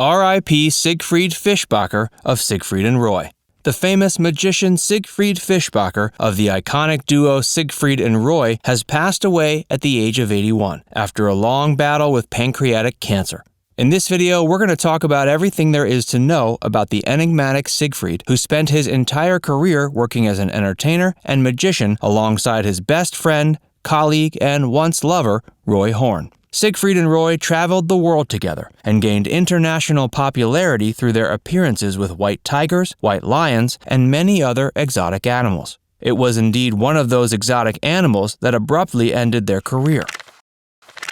R.I.P. Siegfried Fischbacher of Siegfried and Roy. The famous magician Siegfried Fischbacher of the iconic duo Siegfried and Roy has passed away at the age of 81 after a long battle with pancreatic cancer. In this video, we're going to talk about everything there is to know about the enigmatic Siegfried, who spent his entire career working as an entertainer and magician alongside his best friend, colleague, and once lover, Roy Horn. Siegfried and Roy traveled the world together and gained international popularity through their appearances with white tigers, white lions, and many other exotic animals. It was indeed one of those exotic animals that abruptly ended their career.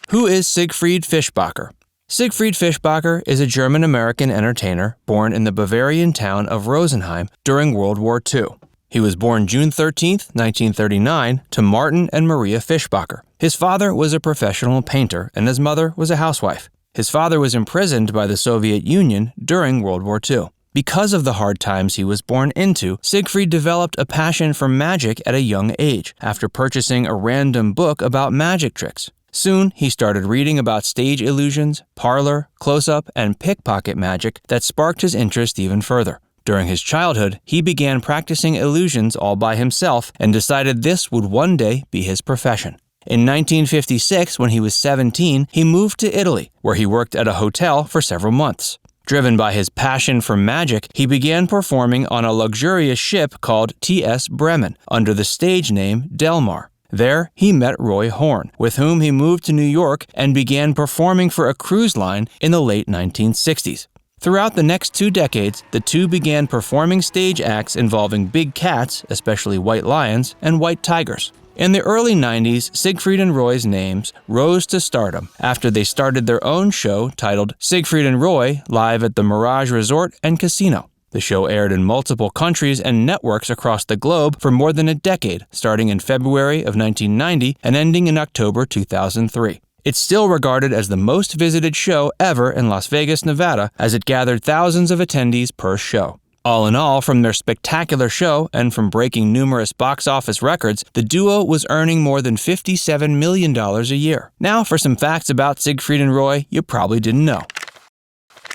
Who is Siegfried Fischbacher? Siegfried Fischbacher is a German-American entertainer born in the Bavarian town of Rosenheim during World War II. He was born June 13, 1939, to Martin and Maria Fischbacher. His father was a professional painter and his mother was a housewife. His father was imprisoned by the Soviet Union during World War II. Because of the hard times he was born into, Siegfried developed a passion for magic at a young age after purchasing a random book about magic tricks. Soon, he started reading about stage illusions, parlor, close-up, and pickpocket magic that sparked his interest even further. During his childhood, he began practicing illusions all by himself and decided this would one day be his profession. In 1956, when he was 17, he moved to Italy, where he worked at a hotel for several months. Driven by his passion for magic, he began performing on a luxurious ship called T.S. Bremen under the stage name Delmar. There, he met Roy Horn, with whom he moved to New York and began performing for a cruise line in the late 1960s. Throughout the next 2 decades, the two began performing stage acts involving big cats, especially white lions, and white tigers. In the early 90s, Siegfried and Roy's names rose to stardom after they started their own show titled Siegfried and Roy Live at the Mirage Resort and Casino. The show aired in multiple countries and networks across the globe for more than a decade, starting in February of 1990 and ending in October 2003. It's still regarded as the most visited show ever in Las Vegas, Nevada, as it gathered thousands of attendees per show. All in all, from their spectacular show and from breaking numerous box office records, the duo was earning more than $57 million a year. Now for some facts about Siegfried and Roy you probably didn't know.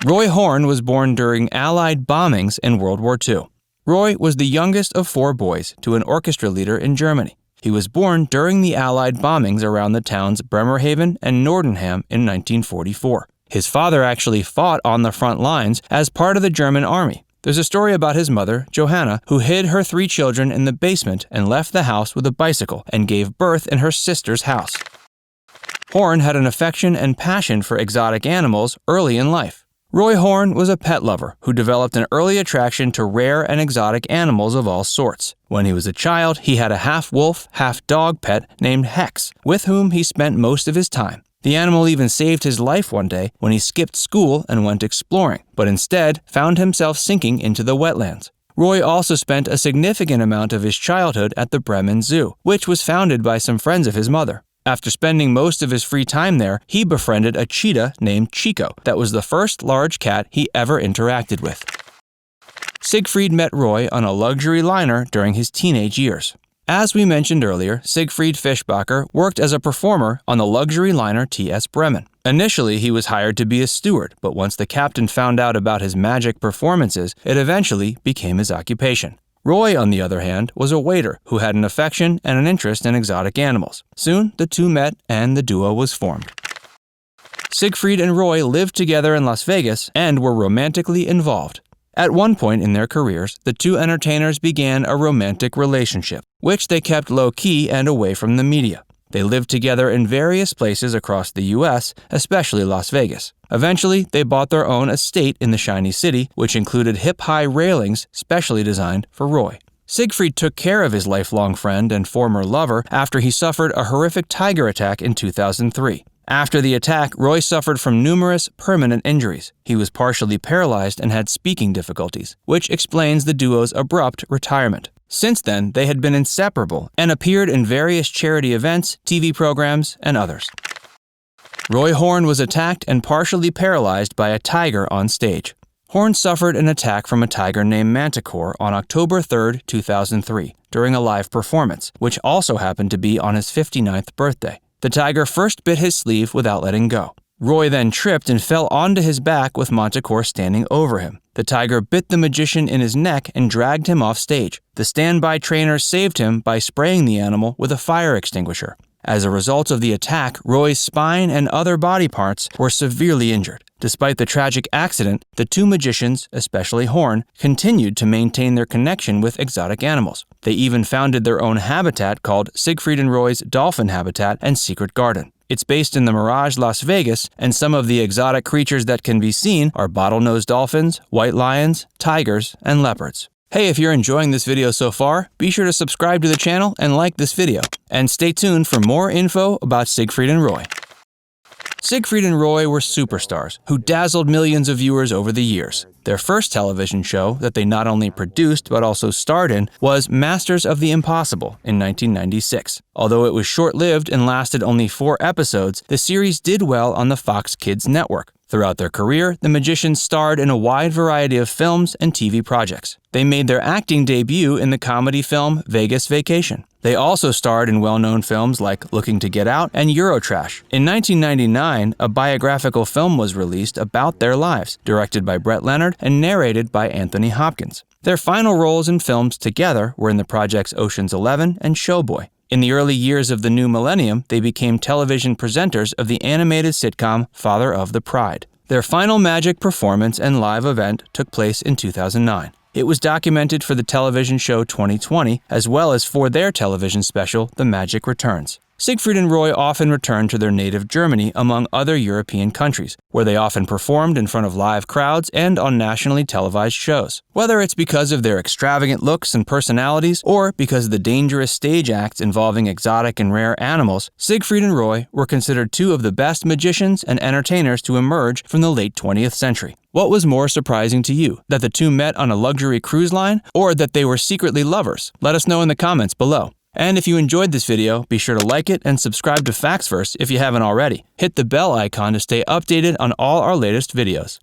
Roy Horn was born during Allied bombings in World War II. Roy was the youngest of 4 boys to an orchestra leader in Germany. He was born during the Allied bombings around the towns Bremerhaven and Nordenham in 1944. His father actually fought on the front lines as part of the German army. There's a story about his mother, Johanna, who hid her 3 children in the basement and left the house with a bicycle and gave birth in her sister's house. Horn had an affection and passion for exotic animals early in life. Roy Horn was a pet lover who developed an early attraction to rare and exotic animals of all sorts. When he was a child, he had a half-wolf, half-dog pet named Hex, with whom he spent most of his time. The animal even saved his life one day when he skipped school and went exploring, but instead found himself sinking into the wetlands. Roy also spent a significant amount of his childhood at the Bremen Zoo, which was founded by some friends of his mother. After spending most of his free time there, he befriended a cheetah named Chico that was the first large cat he ever interacted with. Siegfried met Roy on a luxury liner during his teenage years. As we mentioned earlier, Siegfried Fischbacher worked as a performer on the luxury liner T.S. Bremen. Initially, he was hired to be a steward, but once the captain found out about his magic performances, it eventually became his occupation. Roy, on the other hand, was a waiter who had an affection and an interest in exotic animals. Soon, the two met and the duo was formed. Siegfried and Roy lived together in Las Vegas and were romantically involved. At one point in their careers, the two entertainers began a romantic relationship, which they kept low-key and away from the media. They lived together in various places across the U.S., especially Las Vegas. Eventually, they bought their own estate in the shiny city, which included hip-high railings specially designed for Roy. Siegfried took care of his lifelong friend and former lover after he suffered a horrific tiger attack in 2003. After the attack, Roy suffered from numerous permanent injuries. He was partially paralyzed and had speaking difficulties, which explains the duo's abrupt retirement. Since then, they had been inseparable and appeared in various charity events, TV programs, and others. Roy Horn was attacked and partially paralyzed by a tiger on stage. Horn suffered an attack from a tiger named Manticore on October 3, 2003, during a live performance, which also happened to be on his 59th birthday. The tiger first bit his sleeve without letting go. Roy then tripped and fell onto his back with Montecore standing over him. The tiger bit the magician in his neck and dragged him off stage. The standby trainer saved him by spraying the animal with a fire extinguisher. As a result of the attack, Roy's spine and other body parts were severely injured. Despite the tragic accident, the two magicians, especially Horn, continued to maintain their connection with exotic animals. They even founded their own habitat called Siegfried and Roy's Dolphin Habitat and Secret Garden. It's based in the Mirage, Las Vegas, and some of the exotic creatures that can be seen are bottlenose dolphins, white lions, tigers, and leopards. Hey, if you're enjoying this video so far, be sure to subscribe to the channel and like this video. And stay tuned for more info about Siegfried and Roy. Siegfried and Roy were superstars who dazzled millions of viewers over the years. Their first television show that they not only produced but also starred in was Masters of the Impossible in 1996. Although it was short-lived and lasted only 4 episodes, the series did well on the Fox Kids network. Throughout their career, the magicians starred in a wide variety of films and TV projects. They made their acting debut in the comedy film Vegas Vacation. They also starred in well-known films like Looking to Get Out and Eurotrash. In 1999, a biographical film was released about their lives, directed by Brett Leonard and narrated by Anthony Hopkins. Their final roles in films together were in the projects Ocean's 11 and Showboy. In the early years of the new millennium, they became television presenters of the animated sitcom Father of the Bride. Their final magic performance and live event took place in 2009. It was documented for the television show 2020, as well as for their television special, The Magic Returns. Siegfried and Roy often returned to their native Germany among other European countries, where they often performed in front of live crowds and on nationally televised shows. Whether it's because of their extravagant looks and personalities, or because of the dangerous stage acts involving exotic and rare animals, Siegfried and Roy were considered two of the best magicians and entertainers to emerge from the late 20th century. What was more surprising to you, that the two met on a luxury cruise line, or that they were secretly lovers? Let us know in the comments below. And if you enjoyed this video, be sure to like it and subscribe to FactsVerse if you haven't already. Hit the bell icon to stay updated on all our latest videos.